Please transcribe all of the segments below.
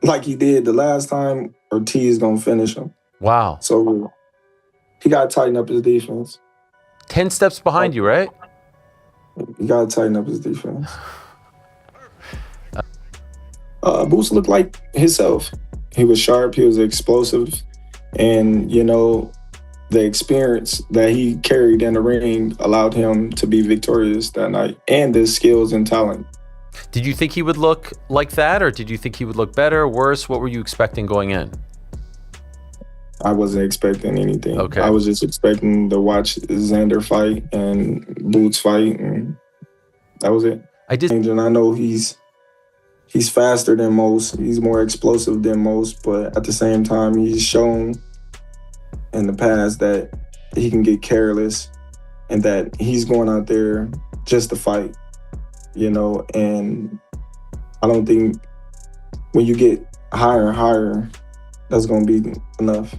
like he did the last time, Ortiz gonna finish him. Wow. So he gotta tighten up his defense. 10 steps behind you, right? He gotta tighten up his defense. Boots looked like himself. He was sharp, he was explosive, and, you know, the experience that he carried in the ring allowed him to be victorious that night, and his skills and talent. Did you think he would look like that, or did you think he would look better, worse? What were you expecting going in? I wasn't expecting anything. Okay. I was just expecting to watch Xander fight and Boots fight, and that was it. And I know he's faster than most. He's more explosive than most, but at the same time, he's shown in the past that he can get careless and that he's going out there just to fight, you know, and I don't think when you get higher and higher, that's going to be enough.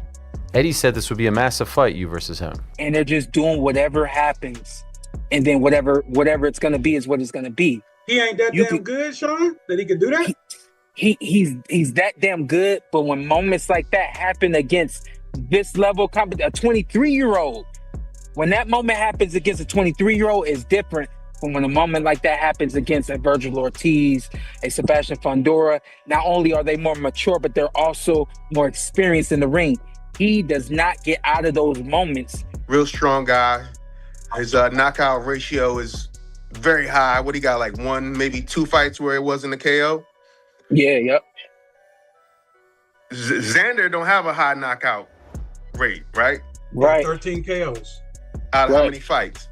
Eddie said this would be a massive fight, you versus him. And they're just doing whatever happens. And then whatever it's going to be is what it's going to be. He ain't that damn good, Shawn, that he could do that? He's that damn good, but when moments like that happen against this level, a 23-year-old, when that moment happens against a 23-year-old, is different from when a moment like that happens against a Virgil Ortiz, a Sebastian Fundora. Not only are they more mature, but they're also more experienced in the ring. He does not get out of those moments. Real strong guy. His knockout ratio is very high. What he got, like one, maybe two fights where it wasn't a KO? Yeah, yep. Xander don't have a high knockout rate, right? Right. 13 KOs. Out of how many fights?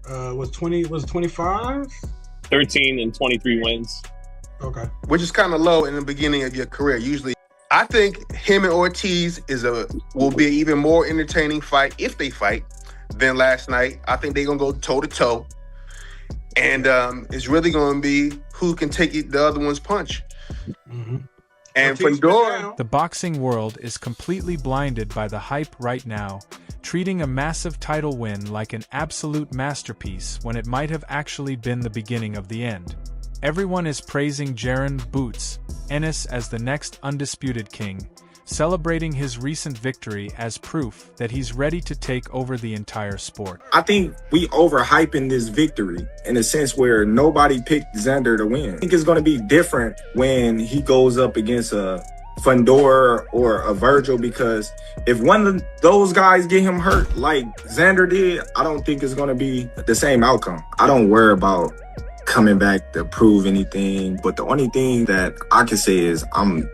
Was 25? 13 and 23 wins. Okay. Which is kind of low in the beginning of your career. Usually, I think him and Ortiz will be an even more entertaining fight if they fight than last night. I think they're gonna go toe to toe, and it's really gonna be who can take the other one's punch. Mm-hmm. And Fundora. The boxing world is completely blinded by the hype right now, treating a massive title win like an absolute masterpiece when it might have actually been the beginning of the end. Everyone is praising Jaron "Boots" Ennis as the next undisputed king, celebrating his recent victory as proof that he's ready to take over the entire sport. I think we overhyping this victory in a sense where nobody picked Xander to win. I think it's going to be different when he goes up against a Fundora or a Virgil, because if one of those guys get him hurt like Xander did, I don't think it's going to be the same outcome. I don't worry about coming back to prove anything, but the only thing that I can say is I'm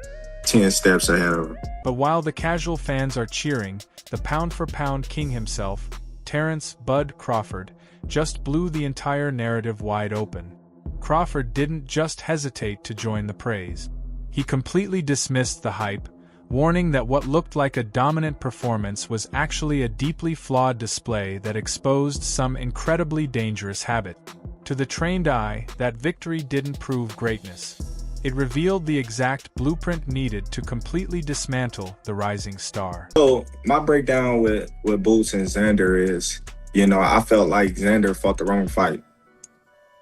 10 steps ahead of him. But while the casual fans are cheering, the pound-for-pound king himself, Terence "Bud" Crawford, just blew the entire narrative wide open. Crawford didn't just hesitate to join the praise. He completely dismissed the hype, warning that what looked like a dominant performance was actually a deeply flawed display that exposed some incredibly dangerous habit. To the trained eye, that victory didn't prove greatness. It revealed the exact blueprint needed to completely dismantle the rising star. So my breakdown with Boots and Xander is, you know, I felt like Xander fought the wrong fight.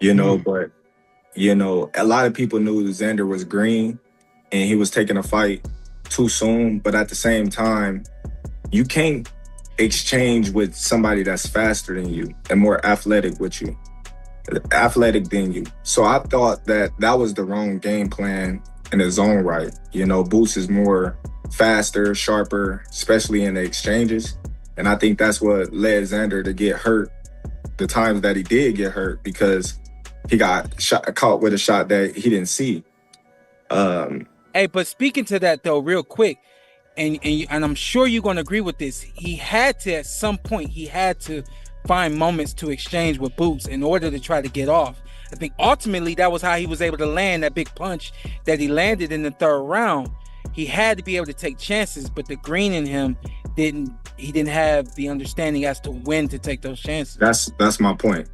You know, but, you know, a lot of people knew Xander was green and he was taking a fight too soon. But at the same time, you can't exchange with somebody that's faster than you and more athletic than you. So I thought that was the wrong game plan in his own right. You know, Boots is more faster, sharper, especially in the exchanges. And I think that's what led Xander to get hurt the times that he did get hurt, because he got caught with a shot that he didn't see. Hey, but speaking to that though, real quick, and I'm sure you're going to agree with this, he had to, at some point, find moments to exchange with Boots in order to try to get off. I think ultimately that was how he was able to land that big punch that he landed in the third round. He had to be able to take chances, but the green in him didn't have the understanding as to when to take those chances. That's my point.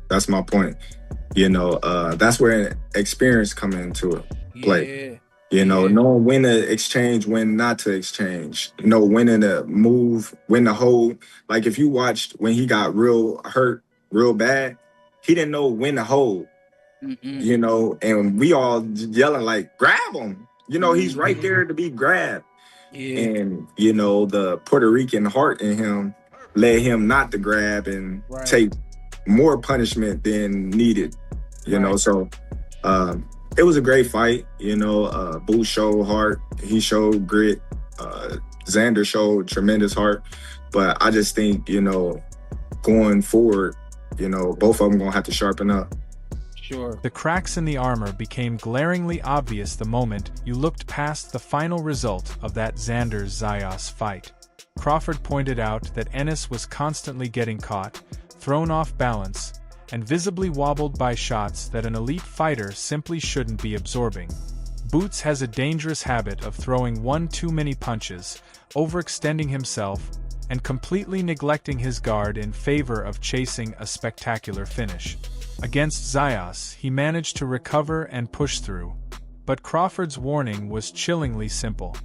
You know, that's where experience come into play. Yeah. You know, knowing when to exchange, when not to exchange. You know, when to move, when to hold. Like if you watched when he got real hurt, real bad, he didn't know when to hold. You know, and we all yelling like, grab him. he's right there to be grabbed. Yeah. And, the Puerto Rican heart in him led him not to grab and take more punishment than needed, So it was a great fight, Boots showed heart. He showed grit. Xander showed tremendous heart. But I just think, going forward, both of them going to have to sharpen up. Sure. The cracks in the armor became glaringly obvious the moment you looked past the final result of that Xander Zayas fight. Crawford pointed out that Ennis was constantly getting caught, thrown off balance, and visibly wobbled by shots that an elite fighter simply shouldn't be absorbing. Boots has a dangerous habit of throwing one too many punches, overextending himself, and completely neglecting his guard in favor of chasing a spectacular finish. Against Zayas, he managed to recover and push through. But Crawford's warning was chillingly simple.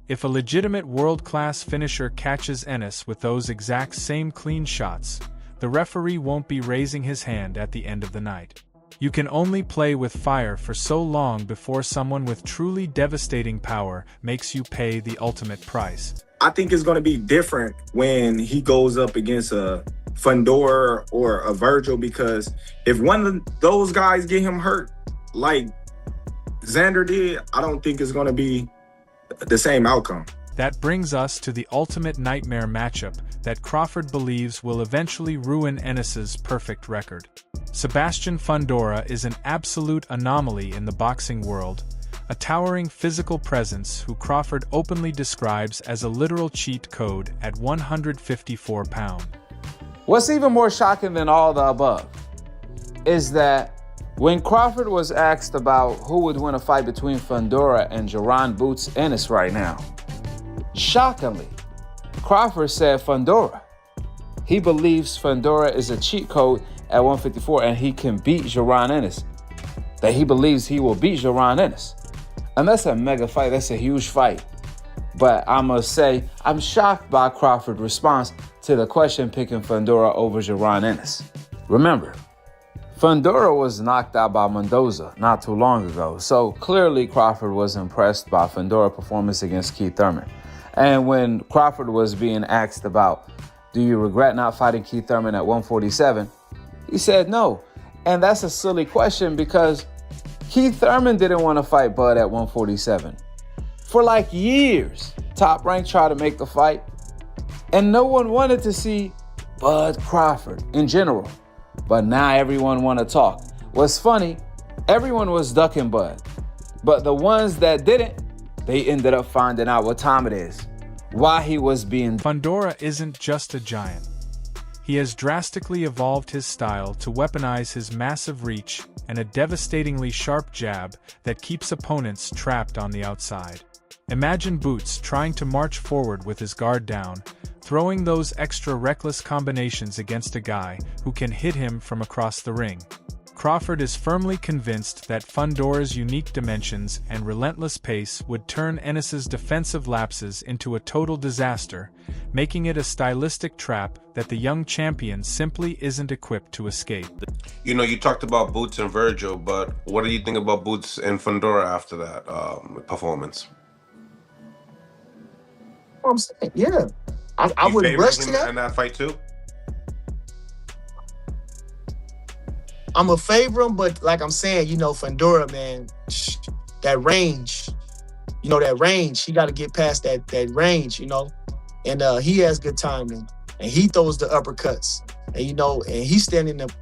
If a legitimate world-class finisher catches Ennis with those exact same clean shots, the referee won't be raising his hand at the end of the night. You can only play with fire for so long before someone with truly devastating power makes you pay the ultimate price. I think it's going to be different when he goes up against a Fundora or a Virgil, because if one of those guys get him hurt like Xander did, I don't think it's going to be the same outcome. That brings us to the ultimate nightmare matchup that Crawford believes will eventually ruin Ennis's perfect record. Sebastian Fundora is an absolute anomaly in the boxing world, a towering physical presence who Crawford openly describes as a literal cheat code at 154 pounds. What's even more shocking than all the above is that when Crawford was asked about who would win a fight between Fundora and Jaron Boots Ennis right now, shockingly, Crawford said Fundora. He believes Fundora is a cheat code at 154 and he can beat Jaron Ennis. That he believes he will beat Jaron Ennis. And that's a mega fight. That's a huge fight. But I must say, I'm shocked by Crawford's response to the question picking Fundora over Jaron Ennis. Remember, Fundora was knocked out by Mendoza not too long ago, so clearly Crawford was impressed by Fundora's performance against Keith Thurman. And when Crawford was being asked about, do you regret not fighting Keith Thurman at 147, he said no. And that's a silly question because Keith Thurman didn't want to fight Bud at 147. For like years, Top Rank tried to make the fight, and no one wanted to see Bud Crawford in general. But now everyone want to talk. What's funny, everyone was ducking Bud. But the ones that didn't, they ended up finding out what time it is, why he was being... Fundora isn't just a giant. He has drastically evolved his style to weaponize his massive reach and a devastatingly sharp jab that keeps opponents trapped on the outside. Imagine Boots trying to march forward with his guard down, throwing those extra reckless combinations against a guy who can hit him from across the ring. Crawford is firmly convinced that Fundora's unique dimensions and relentless pace would turn Ennis's defensive lapses into a total disaster, making it a stylistic trap that the young champion simply isn't equipped to escape. You talked about Boots and Virgil, but what do you think about Boots and Fundora after that performance? I'm saying, yeah. I wouldn't rush to that. In that fight too? I'm a favor him, but like I'm saying, Fundora, man, that range, he got to get past that range, and he has good timing, and he throws the uppercuts, and he's standing up,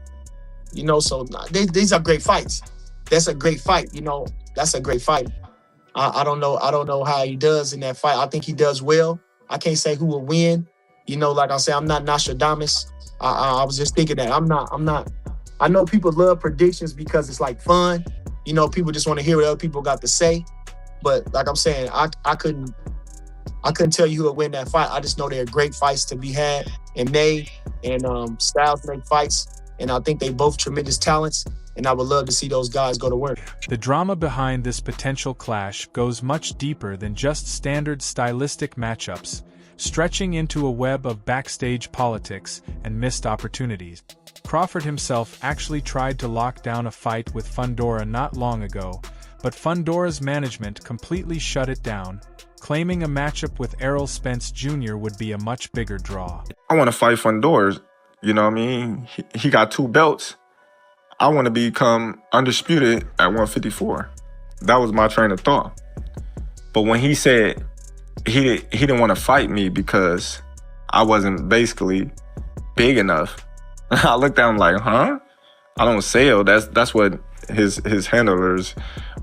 so these are great fights. That's a great fight, that's a great fight. I don't know how he does in that fight. I think he does well. I can't say who will win. Like I say, I'm not Nostradamus. I was just thinking that I'm not. I know people love predictions because it's like fun. People just want to hear what other people got to say. But like I'm saying, I couldn't tell you who will win that fight. I just know they're great fights to be had and made, and styles make fights. And I think they both tremendous talents. And I would love to see those guys go to work. The drama behind this potential clash goes much deeper than just standard stylistic matchups, stretching into a web of backstage politics and missed opportunities. Crawford himself actually tried to lock down a fight with Fundora not long ago, but Fundora's management completely shut it down, claiming a matchup with Errol Spence Jr. would be a much bigger draw. I want to fight Fundora. You know what I mean? He got 2 belts. I want to become undisputed at 154. That was my train of thought. But when he said he didn't want to fight me because I wasn't basically big enough, I looked at him like, huh? I don't sell. That's what his handlers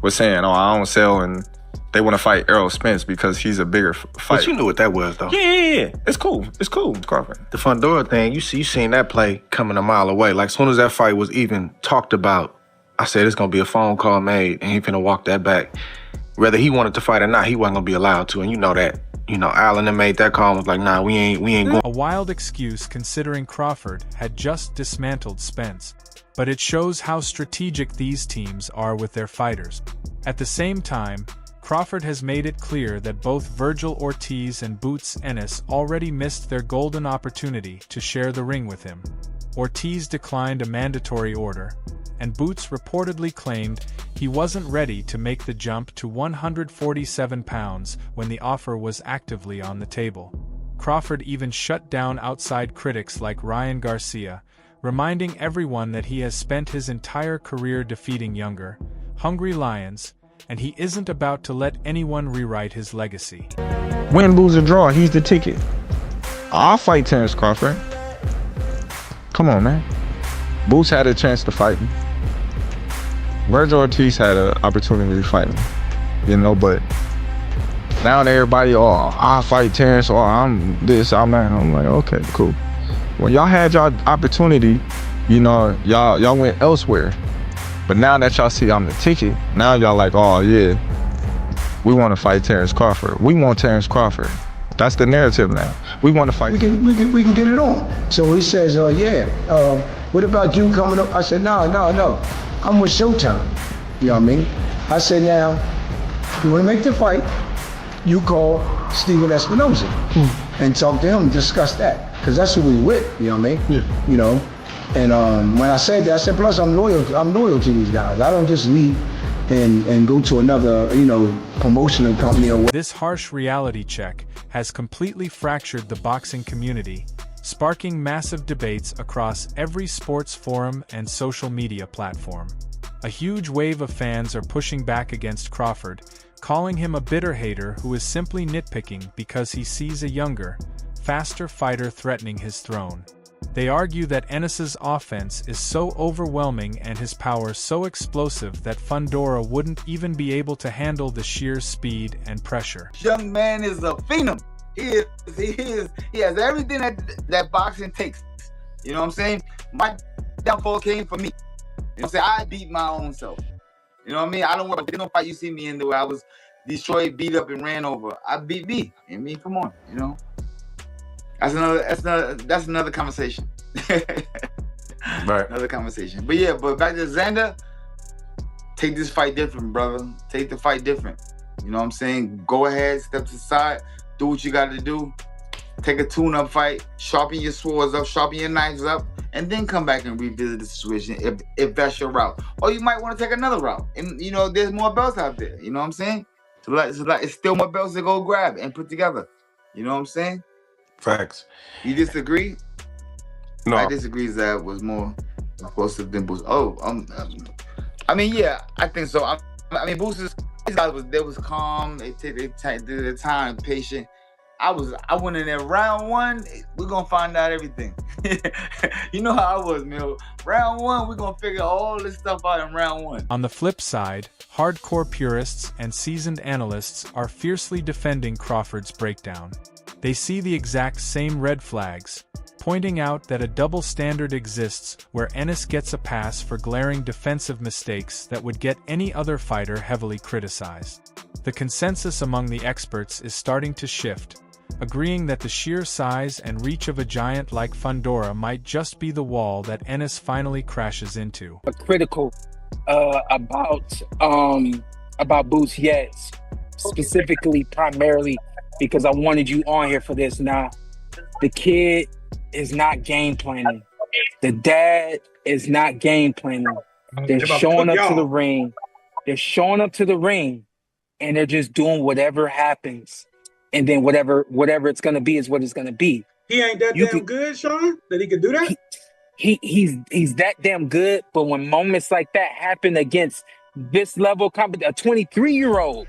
were saying. Oh, I don't sell, and they want to fight Errol Spence because he's a bigger fighter. But you knew what that was, though. Yeah. It's cool. It's cool, Crawford. The Fundora thing, you seen that play coming a mile away. Like, as soon as that fight was even talked about, I said it's going to be a phone call made, and he finna walk that back. Whether he wanted to fight or not, he wasn't going to be allowed to, and you know that. You know, Allen had made that call and was like, nah, we ain't going. A wild excuse considering Crawford had just dismantled Spence, but it shows how strategic these teams are with their fighters. At the same time, Crawford has made it clear that both Virgil Ortiz and Boots Ennis already missed their golden opportunity to share the ring with him. Ortiz declined a mandatory order, and Boots reportedly claimed he wasn't ready to make the jump to 147 pounds when the offer was actively on the table. Crawford even shut down outside critics like Ryan Garcia, reminding everyone that he has spent his entire career defeating younger, hungry lions, and he isn't about to let anyone rewrite his legacy. Win, lose, or draw, he's the ticket. I'll fight Terence Crawford. Come on, man. Boots had a chance to fight him. Virgil Ortiz had an opportunity to fight him, you know, but now everybody, I'll fight Terence, I'm this, I'm that. I'm like, okay, cool. When y'all had y'all opportunity, you know, y'all went elsewhere. But now that y'all see I'm the ticket, now y'all like, oh yeah, we want to fight Terence Crawford. We want Terence Crawford. That's the narrative now. We want to fight. We can get it on. So he says, what about you coming up? I said, no. I'm with Showtime. You know what I mean? I said, now, you want to make the fight, you call Steven Espinoza and talk to him and discuss that. Because that's who we with, you know what I mean? Yeah. You know? And when I said that, I said, plus I'm loyal to these guys. I don't just leave and go to another, promotional company or whatever. This harsh reality check has completely fractured the boxing community, sparking massive debates across every sports forum and social media platform. A huge wave of fans are pushing back against Crawford, calling him a bitter hater who is simply nitpicking because he sees a younger, faster fighter threatening his throne. They argue that Ennis's offense is so overwhelming and his power so explosive that Fundora wouldn't even be able to handle the sheer speed and pressure. This young man is a phenom. He has everything that boxing takes. You know what I'm saying? My downfall came from me. You know what I'm saying? I beat my own self. You know what I mean? I don't want to no fight you see me in the way I was destroyed, beat up, and ran over. I beat me. I mean, come on, you know. That's another conversation. Right. Another conversation. But yeah, but back to Xander, take this fight different, brother. Take the fight different. You know what I'm saying? Go ahead, step to the side, do what you got to do. Take a tune-up fight, sharpen your swords up, sharpen your knives up, and then come back and revisit the situation if that's your route. Or you might want to take another route. And, there's more belts out there. You know what I'm saying? So it's still more belts to go grab and put together. You know what I'm saying? Facts. You disagree? No. I disagree that was more explosive than Boots. I mean, yeah, I think so. I mean, Boots, these guys was calm. They did their time, patient. I went in there round one. We're gonna find out everything. You know how I was, Mill. Round one, we're gonna figure all this stuff out in round one. On the flip side, hardcore purists and seasoned analysts are fiercely defending Crawford's breakdown. They see the exact same red flags, pointing out that a double standard exists where Ennis gets a pass for glaring defensive mistakes that would get any other fighter heavily criticized. The consensus among the experts is starting to shift, agreeing that the sheer size and reach of a giant like Fundora might just be the wall that Ennis finally crashes into. Critical about Boots, yes, specifically, primarily, because I wanted you on here for this. Now, the kid is not game planning. The dad is not game planning. They're showing up to the ring. They're showing up to the ring and they're just doing whatever happens. And then whatever it's gonna be is what it's gonna be. He ain't that damn good, Shawn, that he could do that? He's that damn good, but when moments like that happen against this level a 23-year-old,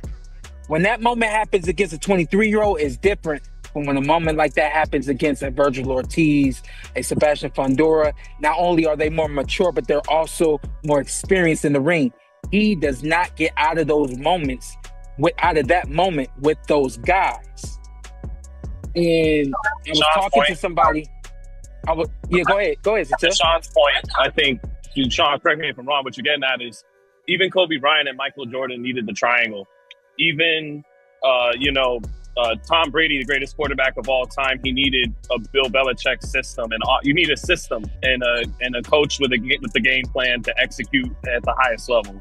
when that moment happens against a 23-year-old, is different from when a moment like that happens against a Virgil Ortiz, a Sebastian Fundora. Not only are they more mature, but they're also more experienced in the ring. He does not get out of those moments, out of that moment with those guys. And I was talking to somebody. Go ahead. To Sean's point, I think, Shawn, correct me if I'm wrong, what you're getting at is even Kobe Bryant and Michael Jordan needed the triangle. Even, Tom Brady, the greatest quarterback of all time, he needed a Bill Belichick system, and you need a system and a coach with the game plan to execute at the highest level.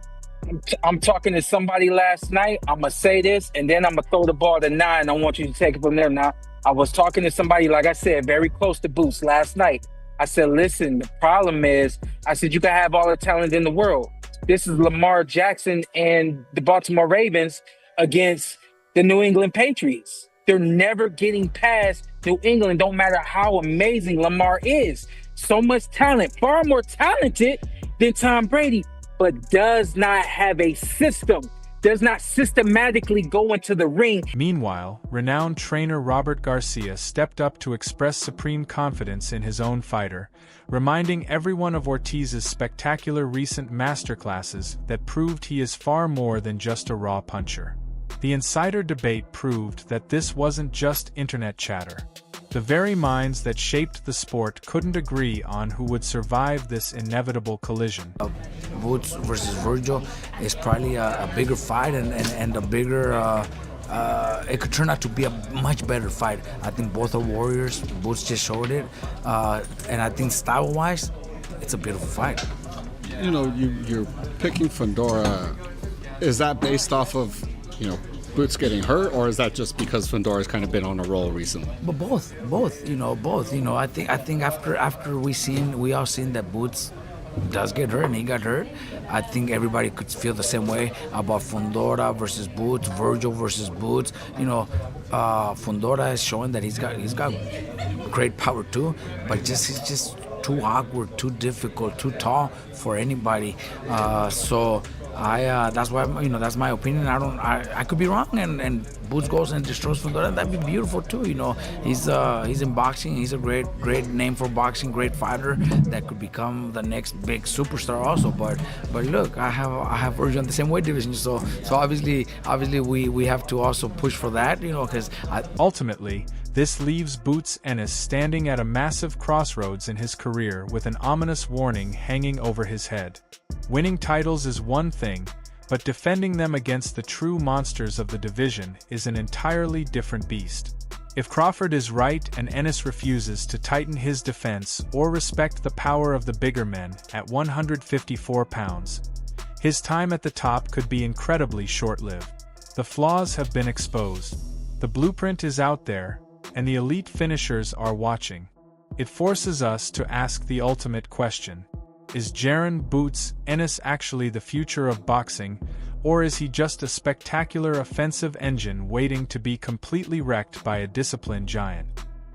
I'm talking to somebody last night. I'm gonna say this, and then I'm gonna throw the ball to 9. I want you to take it from there. Now, I was talking to somebody, like I said, very close to Boots last night. I said, listen, the problem is, I said, you can have all the talent in the world. This is Lamar Jackson and the Baltimore Ravens against the New England Patriots. They're never getting past New England, don't matter how amazing Lamar is. So much talent, far more talented than Tom Brady, but does not have a system, does not systematically go into the ring. Meanwhile, renowned trainer Robert Garcia stepped up to express supreme confidence in his own fighter, reminding everyone of Ortiz's spectacular recent masterclasses that proved he is far more than just a raw puncher. The insider debate proved that this wasn't just internet chatter. The very minds that shaped the sport couldn't agree on who would survive this inevitable collision. Boots versus Virgil is probably a bigger fight and a bigger, it could turn out to be a much better fight. I think both are warriors. Boots just showed it. And I think style-wise, it's a beautiful fight. You know, you're picking Fundora. Is that based off of, Boots getting hurt, or is that just because Fundora's kind of been on a roll recently? But both. I think after we all seen that Boots does get hurt and he got hurt, I think everybody could feel the same way about Fundora versus Boots, Virgil versus Boots. Fundora is showing that he's got great power too, but he's just too awkward, too difficult, too tall for anybody. So that's why, that's my opinion. I could be wrong, and Boots goes and destroys Fundora. That'd be beautiful too. He's in boxing. He's a great name for boxing. Great fighter that could become the next big superstar also. But look, I have Virgil in the same weight division. So obviously we have to also push for that. Because ultimately, this leaves Boots Ennis standing at a massive crossroads in his career with an ominous warning hanging over his head. Winning titles is one thing, but defending them against the true monsters of the division is an entirely different beast. If Crawford is right and Ennis refuses to tighten his defense or respect the power of the bigger men at 154 pounds, his time at the top could be incredibly short-lived. The flaws have been exposed. The blueprint is out there, and the elite finishers are watching. It forces us to ask the ultimate question. Is Jaron "Boots" Ennis actually the future of boxing, or is he just a spectacular offensive engine waiting to be completely wrecked by a disciplined giant?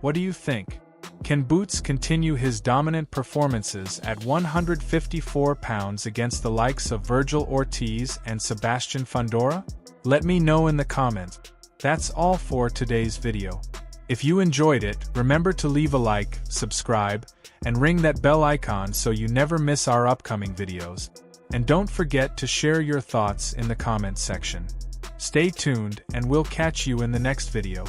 What do you think? Can Boots continue his dominant performances at 154 pounds against the likes of Virgil Ortiz and Sebastian Fundora? Let me know in the comments. That's all for today's video. If you enjoyed it, remember to leave a like, subscribe, and ring that bell icon so you never miss our upcoming videos. And don't forget to share your thoughts in the comments section. Stay tuned, and we'll catch you in the next video.